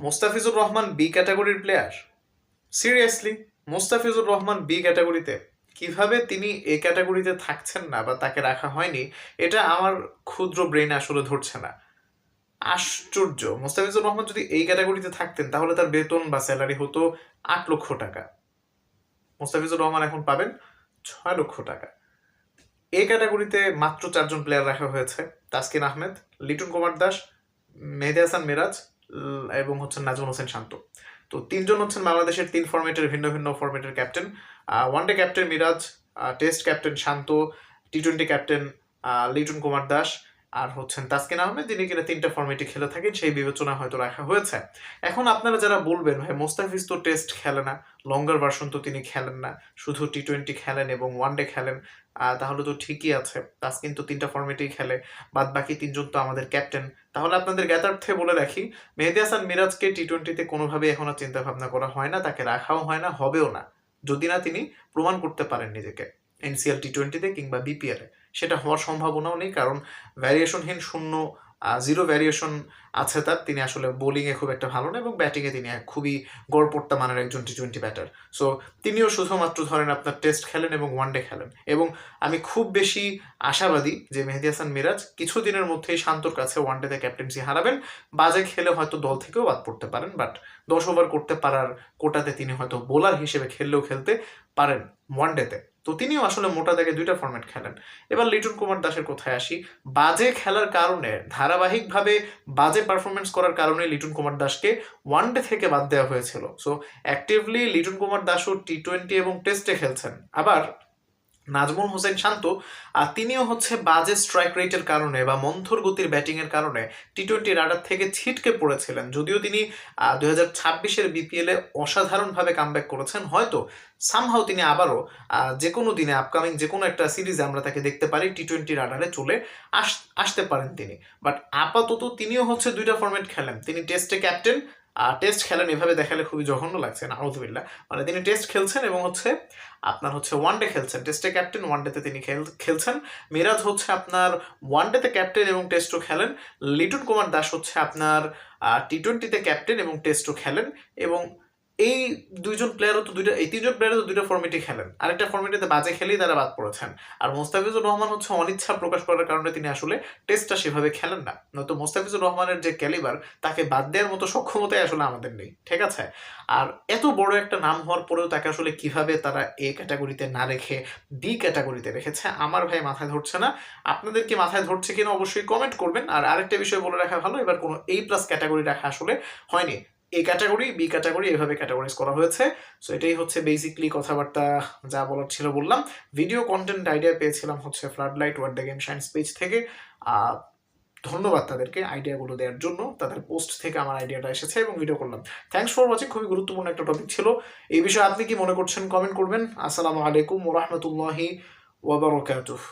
Mostafizur Rahman B ক্যাটাগরির player? Seriously, Mustafizur Rahman B ক্যাটাগরিতে? কিভাবে তিনি এ ক্যাটাগরিতে থাকছেন না বা তাকে রাখা হয়নি, এটা আমার ক্ষুদ্র ব্রেন আসলে ধরছে না। আশ্চর্য! মোস্তাফিজুর রহমান যদি এই ক্যাটাগরিতে থাকতেন তাহলে তার বেতন বা স্যালারি হতো 8 লক্ষ টাকা। মোস্তাফিজুর রহমান এখন পাবেন 6 লক্ষ টাকা। এই ক্যাটাগরিতে মাত্র 4জন প্লেয়ার রাখা হয়েছে: তাসকিন আহমেদ, লিটন কুমার দাস, মেহেদী হাসান মিরাজ এবং নাজমুল হোসেন শান্ত। তো 3জন হচ্ছেন বাংলাদেশের 3 ফরম্যাটের ভিন্ন ভিন্ন ফরম্যাটের captain. One day captain Miraz, test captain Shanto, টি-20 ক্যাপ্টেন লিটন কুমার দাস, আর তাসকিন আহমেদ, যিনি কিনা 3টা ফরম্যাটে খেলে থাকেন, সেই বিবেচনা হয়তো রাখা হয়েছে। এখন আপনারা যারা বলবেন ভাই মোস্তাফিজ তো টেস্ট খেলে না, লঙ্গার ভার্সন তো তিনি খেলেন না, শুধু টি-20 খেলেন এবং ওয়ানডে খেলেন, তাহলে তো ঠিকই আছে, তাসকিন তো 3টা ফরম্যাটেই খেলে, বাদ বাকি 3জন তো আমাদের ক্যাপ্টেন। তাহলে আপনাদের জ্ঞাতার্থে বলে রাখি, মেহেদী হাসান মিরাজকে টি-20তে কোনোভাবে এখন আর চিন্তা ভাবনা করা হয় না, তাকে রাখাও হয় না, হবেও না, যদি না তিনি প্রমাণ করতে পারেন নিজেকে এনসিএল টি-20তে কিংবা বিপিএলে। সেটা হওয়ার সম্ভাবনাও নেই, কারণ ভ্যারিয়েশনহীন শূন্য, জিরো ভ্যারিয়েশন আছে তার। তিনি আসলে বোলিংয়ে খুব একটা ভালো না এবং ব্যাটিংয়ে তিনি খুবই গড়পড়তা মানের একজন টি-20 ব্যাটার। সো তিনিও শুধুমাত্র ধরেন আপনার টেস্ট খেলেন এবং ওয়ানডে খেলেন। এবং আমি খুব বেশি আশাবাদী যে মেহেদী হাসান মিরাজ কিছুদিনের মধ্যেই শান্তর কাছে ওয়ানডেতে ক্যাপ্টেন্সি হারাবেন। বাজে খেলে হয়তো দল থেকেও বাদ পড়তে পারেন, বাট 10 ওভার করতে পারার কোটাতে তিনি হয়তো বোলার হিসেবে খেললেও খেলতে পারেন ওয়ানডেতে। তো তিনিও আসলে মোটা দাগে 2টা ফরম্যাট খেলেন। এবার লিটন কুমার দাসের কথায় আসি। বাজে খেলার কারণে, ধারাবাহিকভাবে বাজে পারফরমেন্স করার কারণে লিটন কুমার দাসকে ওয়ানডে থেকে বাদ দেওয়া হয়েছিল। সো অ্যাক্টিভলি লিটন কুমার দাসও টি-20 এবং টেস্টে খেলছেন। আবার নাজমুল হোসেন শান্ত, তিনিও বাজে স্ট্রাইক রেটের কারণে বা মন্থর গতির ব্যাটিংয়ের কারণে টি-20 রাডার থেকে ছিটকে পড়েছিলেন। যদিও তিনি 2026-এর বিপিএলে অসাধারণভাবে কামব্যাক করেছেন, হয়তো সামহাও তিনি আবারও যে কোনো দিনে, আপকামিং যে কোনো একটা সিরিজে আমরা তাকে দেখতে পারি টি-20 রাডারে চলে আসতে পারেন তিনি। বাট আপাতত তিনিও 2টা ফরম্যাট খেলেন। তিনি টেস্টে ক্যাপ্টেন, টেস্ট খেলেন, এভাবে দেখালে খুবই জঘন্য লাগছে, নাউযুবিল্লাহ। মানে তিনি টেস্ট খেলছেন এবং আপনার ওয়ানডে খেলছেন, টেস্টে ক্যাপ্টেন, ওয়ানডেতে তিনি খেলছেন। মিরাজ আপনার ওয়ানডেতে ক্যাপ্টেন এবং টেস্টও খেলেন। লিটন কুমার দাস আপনার টি-20তে ক্যাপ্টেন এবং টেস্টও খেলেন। এবং এই 3জন প্লেয়ারও তো 2টা ফরম্যাটে খেলেন, আরেকটা ফরম্যাটেতে বাজে খেলেই তারা বাদ পড়েছেন। আর মোস্তাফিজুর রহমান অনিচ্ছা প্রকাশ করার কারণে তিনি আসলে টেস্টটা সেভাবে খেলেন না। নয়তো মোস্তাফিজুর রহমানের যে ক্যালিবার, তাকে বাদ দেওয়ার মতো সক্ষমতাই আসলে আমাদের নেই, ঠিক আছে? আর এত বড় একটা নাম হওয়ার পরেও তাকে আসলে কিভাবে তারা এ ক্যাটাগরিতে না রেখে বি ক্যাটাগরিতে রেখেছে, আমার ভাই মাথায় ধরছে না। আপনাদের কি মাথায় ধরছে কিনা অবশ্যই কমেন্ট করবেন। আর আরেকটা বিষয় বলে রাখা ভালো, এবার কোনো A+ ক্যাটাগরি রাখা আসলে হয়নি। এ ক্যাটাগরি, বি ক্যাটাগরি, এভাবে ক্যাটাগরাইজ করা হয়েছে। সো এটাই বেসিকলি কথাবার্তা, যা বলার ছিল বললাম। ভিডিও কন্টেন্ট আইডিয়া পেয়েছিলাম floodlight watt the game shines page থেকে। ধন্যবাদ তাদেরকে আইডিয়াগুলো দেওয়ার জন্য। তাদের পোস্ট থেকে আমার আইডিয়াটা এসেছে এবং ভিডিও করলাম। Thanks for watching. খুবই গুরুত্বপূর্ণ একটা টপিক ছিল। এই বিষয়ে আপনি কি মনে করছেন কমেন্ট করবেন। আসসালামু আলাইকুম ওয়া রাহমাতুল্লাহি ওয়া বারাকাতুহু।